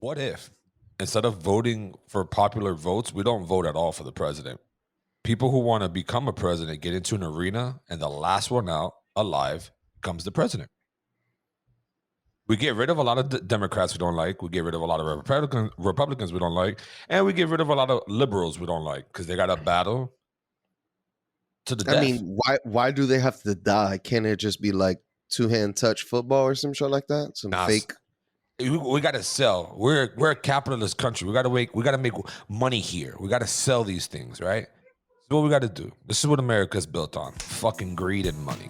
What if instead of voting for popular votes, we don't vote at all for the president? People who want to become a president get into an arena, and the last one out alive comes the president. We get rid of a lot of Democrats we don't like. We get rid of a lot of Republicans we don't like, and we get rid of a lot of liberals we don't like because they got a battle to the I death. mean, why do they have to die? Can't it just be like two-hand touch football or some shit like that? Some fake. We got to sell. We're a capitalist country. We got to make money here. We got to sell these things, right? This is what we got to do. This is what America's built on: fucking greed and money.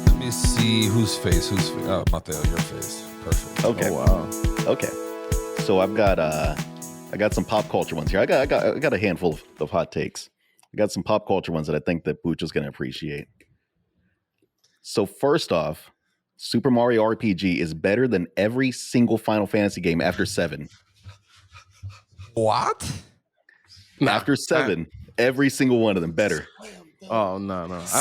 Let me see whose face. Oh, Mateo, your face. Perfect. Okay. Oh, wow. Okay. So I got some pop culture ones here. I got a handful of hot takes. I got some pop culture ones that I think that Booch is going to appreciate. So first off, Super Mario RPG is better than every single Final Fantasy game after 7. What? After 7, every single one of them better. Oh no. I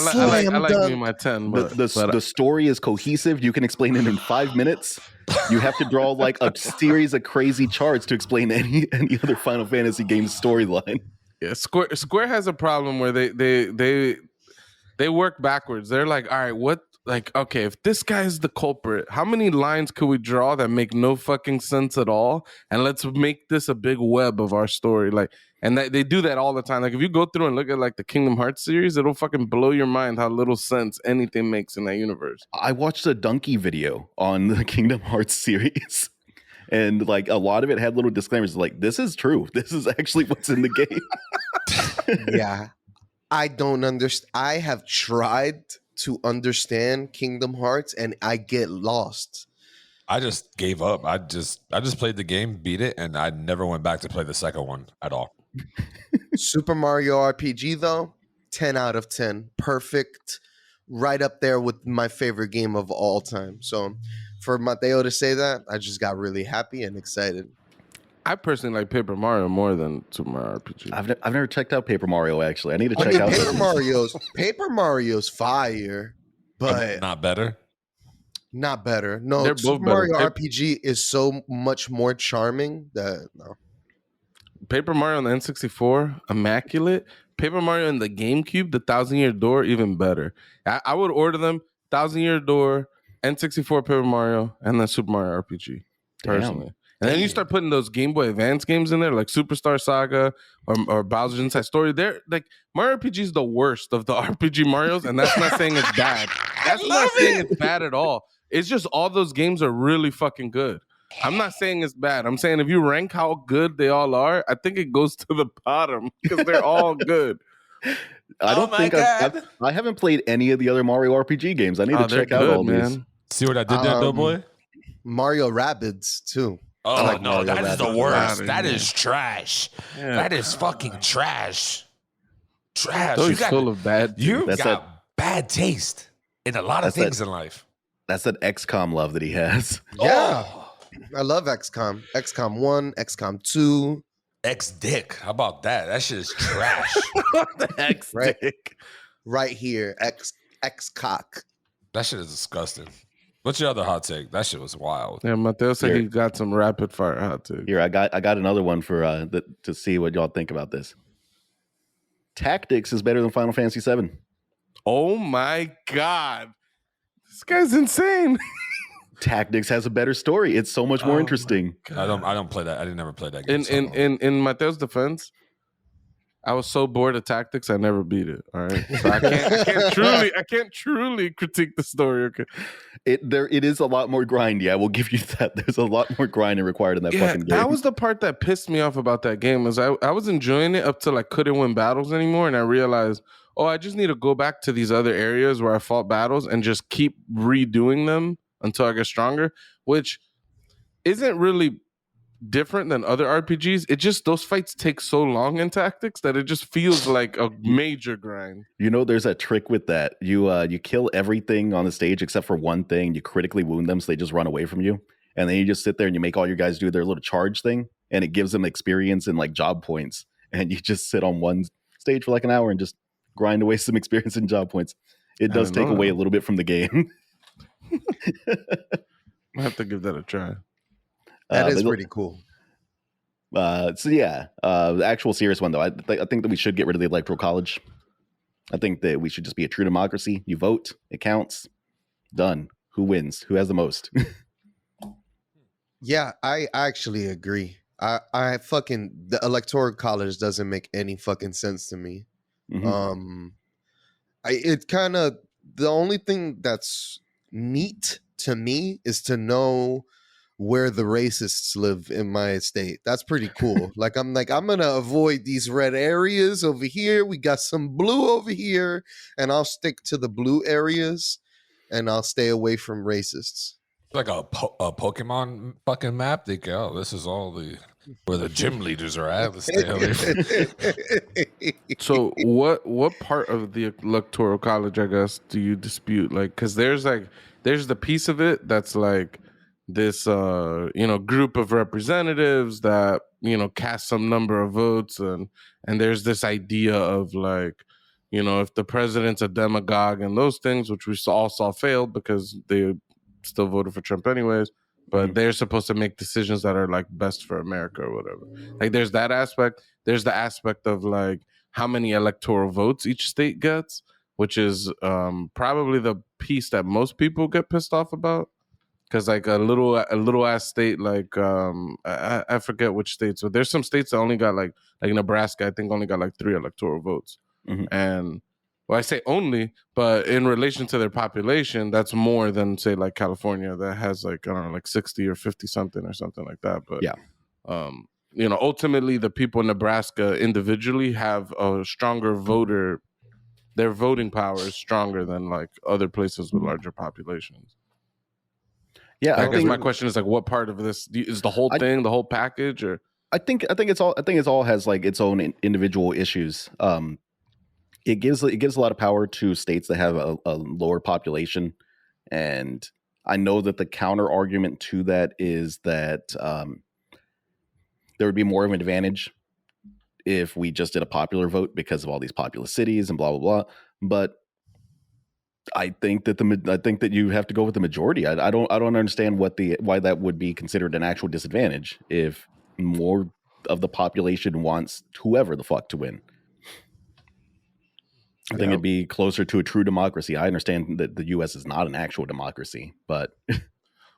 like me my 10, but The story is cohesive. You can explain it in 5 minutes. You have to draw like a series of crazy charts to explain any other Final Fantasy game storyline. yeah, Square has a problem where they work backwards. They're like, all right, what? Like, okay, if this guy's the culprit, how many lines could we draw that make no fucking sense at all? And let's make this a big web of our story. Like, and they do that all the time. Like, if you go through and look at like the Kingdom Hearts series, it'll fucking blow your mind how little sense anything makes in that universe. I watched a Donkey video on the Kingdom Hearts series, and like a lot of it had little disclaimers like, this is true. This is actually what's in the game. Yeah. I don't understand. I have tried to understand Kingdom Hearts and I get lost. I just gave up. I just played the game, beat it, and I never went back to play the second one at all. Super Mario RPG though, 10 out of 10. Perfect. Right up there with my favorite game of all time. So for Mateo to say that, I just got really happy and excited. I personally like Paper Mario more than Super Mario RPG. I've never checked out Paper Mario, actually. I need to check out Paper Mario's fire, but not better. Not better. No, They're both Super better. Mario RPG is so much more charming that no. Paper Mario on the N64, immaculate. Paper Mario in the GameCube, the 1,000-Year Door, even better. I would order them 1,000-Year Door, N64 Paper Mario, and then Super Mario RPG, personally. And then you start putting those Game Boy Advance games in there, like Superstar Saga or Bowser's Inside Story. They're like Mario RPG is the worst of the RPG Marios, and that's not saying it's bad. That's not saying it's bad at all. It's just all those games are really fucking good. I'm not saying it's bad. I'm saying if you rank how good they all are, I think it goes to the bottom because they're all good. I don't think I haven't played any of the other Mario RPG games. I need to check out all these. See what I did there, Doughboy? Mario Rabbids too. Oh, like no, Mario that is the Rabbids. worst. That is trash. Yeah. That is fucking trash. Trash. Those full of bad. You That's got bad taste in a lot of things in life. That's that XCOM love that he has. Yeah. Oh, I love XCOM. XCOM 1, XCOM 2. X-Dick. How about that? That shit is trash. Right here. X-Cock. That shit is disgusting. What's your other hot take? That shit was wild. Yeah, Mateo said Here. he got some rapid fire hot takes. Here, I got another one for to see what y'all think about this. Tactics is better than Final Fantasy VII. Oh my God. This guy's insane. Tactics has a better story. It's so much more interesting. I don't play that. I didn't never play that game. In Mateo's defense, I was so bored of Tactics, I never beat it. All right, so I can't truly critique the story. Okay, It is a lot more grind. Yeah, we'll give you that. There's a lot more grinding required in that fucking game. that was the part that pissed me off about that game. Was I was enjoying it up till I couldn't win battles anymore, and I realized, oh, I just need to go back to these other areas where I fought battles and just keep redoing them until I get stronger, which isn't really different than other RPGs. It just, those fights take so long in Tactics that it just feels like a major grind. You know, there's a trick with that. You kill everything on the stage except for one thing. You critically wound them, so they just run away from you. And then you just sit there and you make all your guys do their little charge thing, and it gives them experience and like job points. And you just sit on one stage for like an hour and just grind away some experience and job points. It does didn't know take away that. a little bit from the game. I have to give that a try. That is but- pretty cool. So yeah, the actual serious one though, I think that we should get rid of the electoral college. I think that we should just be a true democracy. You vote, it counts. Done. Who wins? Who has the most? Yeah, I actually agree. I fucking the electoral college doesn't make any fucking sense to me. Mhm. It kind of the only thing that's neat to me is to know where the racists live in my state. That's pretty cool. I'm gonna avoid these red areas over here. We got some blue over here, and I'll stick to the blue areas, and I'll stay away from racists. Like a Pokemon fucking map. They go, oh, this is all where the gym leaders are at. Let's stay away from. So what part of the electoral college, I guess, do you dispute? Like, because there's the piece of it that's like this group of representatives that cast some number of votes, and there's this idea of like, if the president's a demagogue and those things, which we all saw failed because they still voted for Trump anyways, but they're supposed to make decisions that are like best for America or whatever. Like there's that aspect. There's the aspect of like how many electoral votes each state gets, which is probably the piece that most people get pissed off about. Because like a little ass state like I forget which states, but there's some states that only got like Nebraska, I think only got like 3 electoral votes. And well, I say only, but in relation to their population, that's more than say like California that has like, I don't know, like 60 or 50 something or something like that. But Yeah. Ultimately the people in Nebraska individually have a stronger voter. Their voting power is stronger than like other places with larger populations. Yeah, I guess my question is like, what part of this is the whole thing, the whole package, or? I think it's all has like its own individual issues. It gives a lot of power to states that have a lower population, and I know that the counter argument to that is that there would be more of an advantage if we just did a popular vote because of all these populous cities and blah blah blah. But I think that you have to go with the majority. I don't understand why that would be considered an actual disadvantage if more of the population wants whoever the fuck to win. I think it'd be closer to a true democracy. I understand that the U.S. is not an actual democracy, but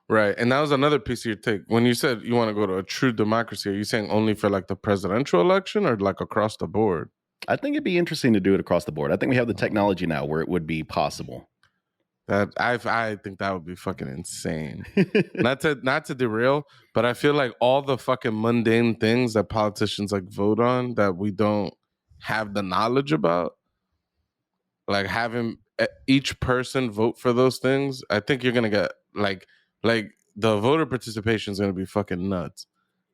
right. And that was another piece of your take. When you said you want to go to a true democracy, are you saying only for like the presidential election or like across the board? I think it'd be interesting to do it across the board. I think we have the technology now where it would be possible. That I think that would be fucking insane. not to derail, but I feel like all the fucking mundane things that politicians like vote on that we don't have the knowledge about, like having each person vote for those things, I think you're gonna get like the voter participation is gonna be fucking nuts.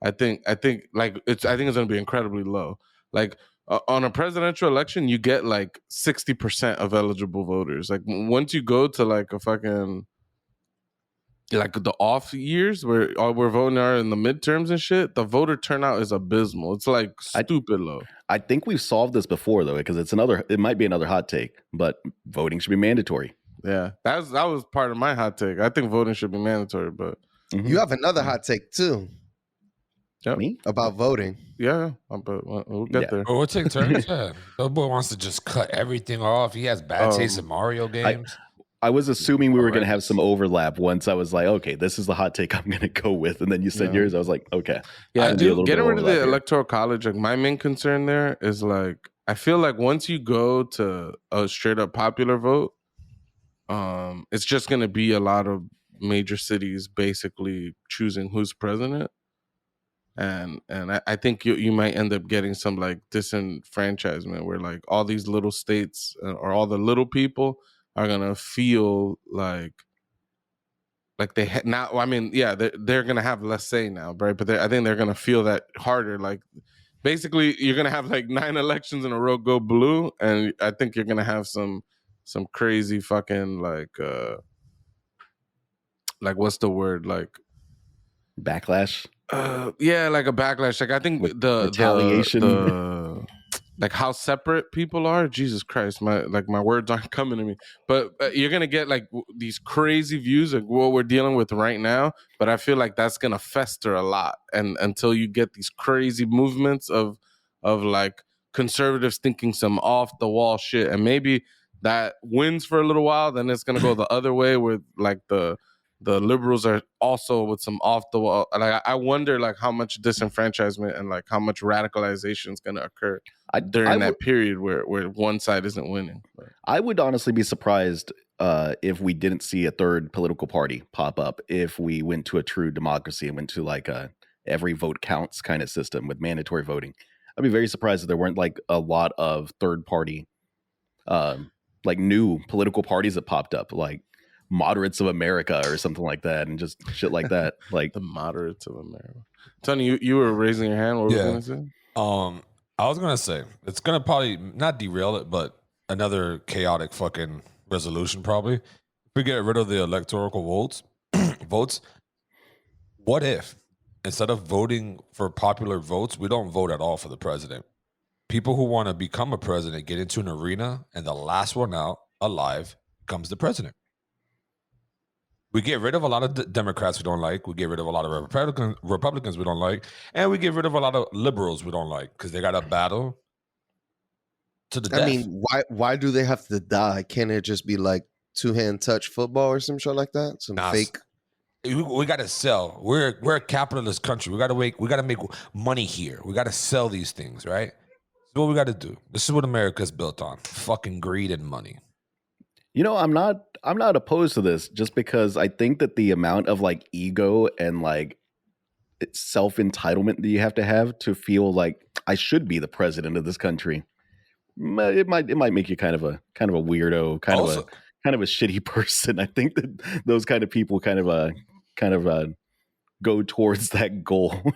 I think it's gonna be incredibly low. Like on a presidential election, you get like 60% of eligible voters. Like once you go to like a fucking like the off years where all we're voting are in the midterms and shit, the voter turnout is abysmal. It's like stupid low. I think we've solved this before though, because it might be another hot take, but voting should be mandatory. Yeah, that was part of my hot take. I think voting should be mandatory, but you have another hot take too. Yep. Me? About voting. Yeah, but we'll get there. Oh, we'll take turns. Yeah. The boy wants to just cut everything off. He has bad taste in Mario games. I was assuming we were going to have some overlap once I was like, okay, this is the hot take I'm going to go with. And then you said yours. I was like, okay. Yeah, getting rid of the electoral college, like my main concern there is like, I feel like once you go to a straight up popular vote, it's just going to be a lot of major cities basically choosing who's president. And I think you might end up getting some like disenfranchisement where like all these little states or all the little people are gonna feel like they now. I mean, yeah, they're gonna have less say now, right? But I think they're gonna feel that harder. Like, basically, you're gonna have like 9 elections in a row go blue, and I think you're gonna have some crazy fucking like what's the word, like backlash. Yeah, like a backlash. Like I think retaliation. like how separate people are. Jesus Christ, my words aren't coming to me. But you're gonna get like these crazy views of what we're dealing with right now. But I feel like that's gonna fester a lot, and until you get these crazy movements of like conservatives thinking some off the wall shit, and maybe that wins for a little while, then it's gonna go the other way where like the liberals are also with some off the wall. Like I wonder like how much disenfranchisement and like how much radicalization is going to occur during that period where one side isn't winning. But I would honestly be surprised if we didn't see a third political party pop up if we went to a true democracy and went to like a every vote counts kind of system with mandatory voting. I'd be very surprised if there weren't like a lot of third party, like new political parties that popped up, like Moderates of America or something like that, and just shit like that. Like the Moderates of America. Tony, you were raising your hand. What were you gonna say? I was gonna say it's gonna probably not derail it, but another chaotic fucking resolution probably. If we get rid of the electoral votes, what if instead of voting for popular votes, we don't vote at all for the president? People who want to become a president get into an arena, and the last one out alive comes the president. We get rid of a lot of Democrats we don't like. We get rid of a lot of Republicans we don't like. And we get rid of a lot of liberals we don't like because they got a battle to the death. I mean, why do they have to die? Can't it just be like two-hand touch football or some shit like that? Some fake. We got to sell. We're a capitalist country. We got to make money here. We got to sell these things, right? This is what we got to do. This is what America's built on. Fucking greed and money. You know, I'm not opposed to this just because I think that the amount of like ego and like self-entitlement that you have to feel like I should be the president of this country, it might make you kind of a weirdo, kind of a shitty person. I think that those kind of people kind of go towards that goal.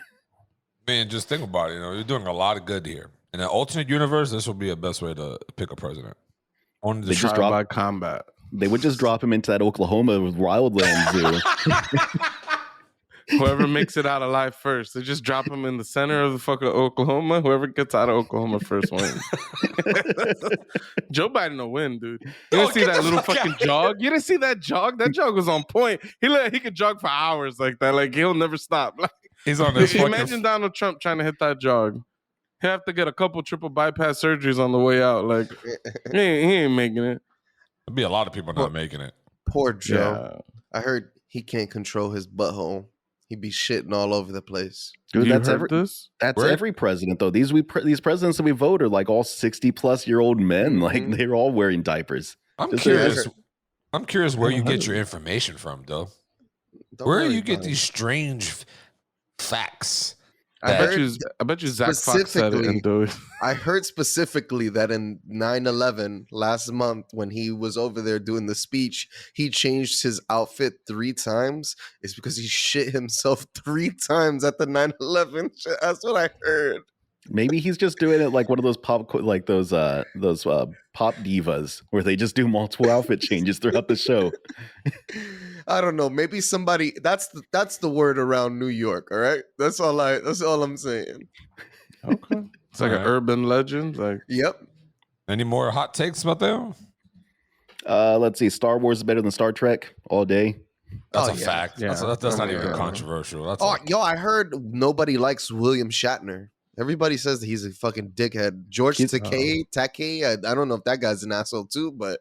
Man, just think about it. You know, you're doing a lot of good here. In an alternate universe, this would be the best way to pick a president. They just drop by combat. They would just drop him into that Oklahoma wildland zoo. Whoever makes it out alive first, they just drop him in the center of the fucking Oklahoma. Whoever gets out of Oklahoma first wins. Joe Biden will win, dude. You didn't see that little fucking jog? You didn't see that jog? That jog was on point. He could jog for hours like that. Like he'll never stop. Like he's on this. Imagine Donald Trump trying to hit that jog. He'll have to get a couple triple bypass surgeries on the way out. Like he ain't making it. There'd be a lot of people not making it. Poor Joe. Yeah. I heard he can't control his butthole. He'd be shitting all over the place. Dude, that's every president though. These presidents that we vote are like all 60-plus-year-old men. Mm-hmm. Like they're all wearing diapers. I'm curious where you get your information from, though. Where do you get these strange facts? I bet you Zach Fox said it and do it. I heard specifically that in 9/11 last month when he was over there doing the speech, he changed his outfit 3 times. It's because he shit himself 3 times at the 9/11 shit. That's what I heard. Maybe he's just doing it like one of those pop divas where they just do multiple outfit changes throughout the show. I don't know. Maybe somebody that's the word around New York. All right, that's all I'm saying. Okay, it's like an urban legend. Like, yep. Any more hot takes, Mateo? Let's see. Star Wars is better than Star Trek all day. That's a fact. Yeah. That's not even controversial. I heard nobody likes William Shatner. Everybody says that he's a fucking dickhead. George Takei, I don't know if that guy's an asshole too, but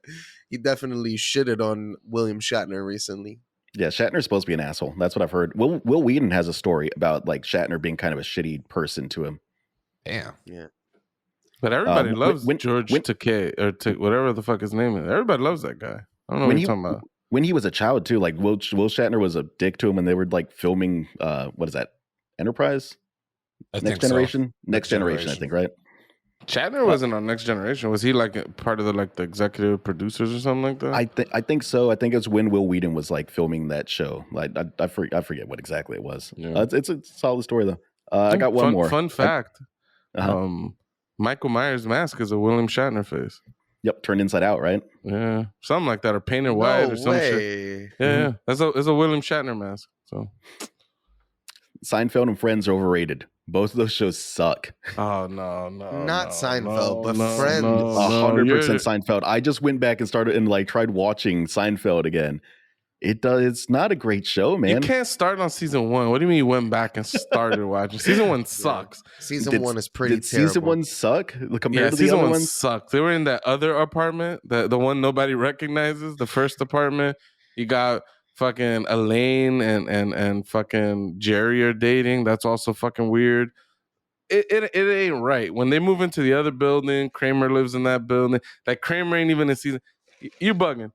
he definitely shitted on William Shatner recently. Yeah, Shatner's supposed to be an asshole. That's what I've heard. Will Whedon has a story about like Shatner being kind of a shitty person to him. Damn. Yeah. But everybody loves George Takei or whatever the fuck his name is. Everybody loves that guy. I don't know what you're talking about. When he was a child too, like Will Shatner was a dick to him when they were like filming what is that? Enterprise? Next Generation, I think, right? Shatner wasn't on Next Generation. Was he like part of the executive producers or something like that? I think so. I think it's when Will Whedon was like filming that show. Like I forget what exactly it was. Yeah. It's a solid story though. I got one more fun fact. Michael Myers' mask is a William Shatner face. Yep, turned inside out, right? Yeah, something like that, or painted white or some shit. Yeah, yeah. That's a William Shatner mask. So Seinfeld and Friends are overrated. Both of those shows suck. Oh Not Seinfeld, but no, Friends. no, 100% you're- Seinfeld. I just went back and started and like tried watching Seinfeld again. It's not a great show, You man. can't start on season 1. What do you mean you went back and started watching? Season 1 sucks. Season 1 is pretty Did terrible. season 1 suck compared Yeah, to the season other 1 ones? sucked. They were in that other apartment, the one nobody recognizes, the first apartment. You got fucking Elaine and fucking Jerry are dating. That's also fucking weird. It ain't right. When they move into the other building, Kramer lives in that building. Like Kramer ain't even in season. You're bugging.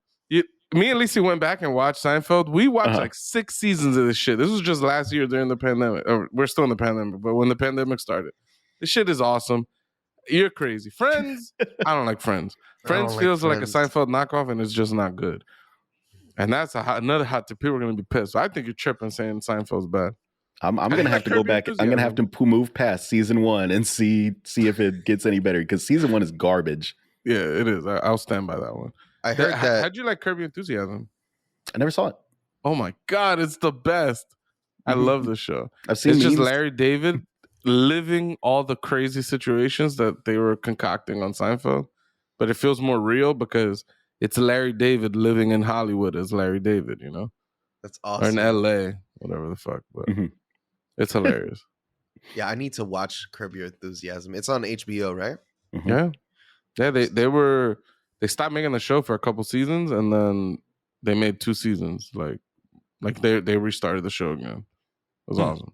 Me and Lisa went back and watched Seinfeld. We watched like 6 seasons of this shit. This was just last year during the pandemic. Or we're still in the pandemic, but when the pandemic started, this shit is awesome. You're crazy. Friends, I don't like Friends. Friends feels like a Seinfeld knockoff, and it's just not good. And that's another hot tip. People are gonna be pissed. I think you're tripping saying Seinfeld's bad. I'm gonna have to go back. I'm gonna have to move past season 1 and see if it gets any better because season 1 is garbage. Yeah, it is. I'll stand by that one. I heard that. How'd you like Curb Your Enthusiasm? I never saw it. Oh my god, it's the best. I love this show. I've seen it's memes. just Larry David living all the crazy situations that they were concocting on Seinfeld, but it feels more real because it's Larry David living in Hollywood as Larry David, you know? That's awesome. Or in LA, whatever the fuck. But it's hilarious. Yeah, I need to watch Curb Your Enthusiasm. It's on HBO, right? Yeah. Yeah, they stopped making the show for a couple seasons and then they made 2 seasons. Like they restarted the show again. It was awesome.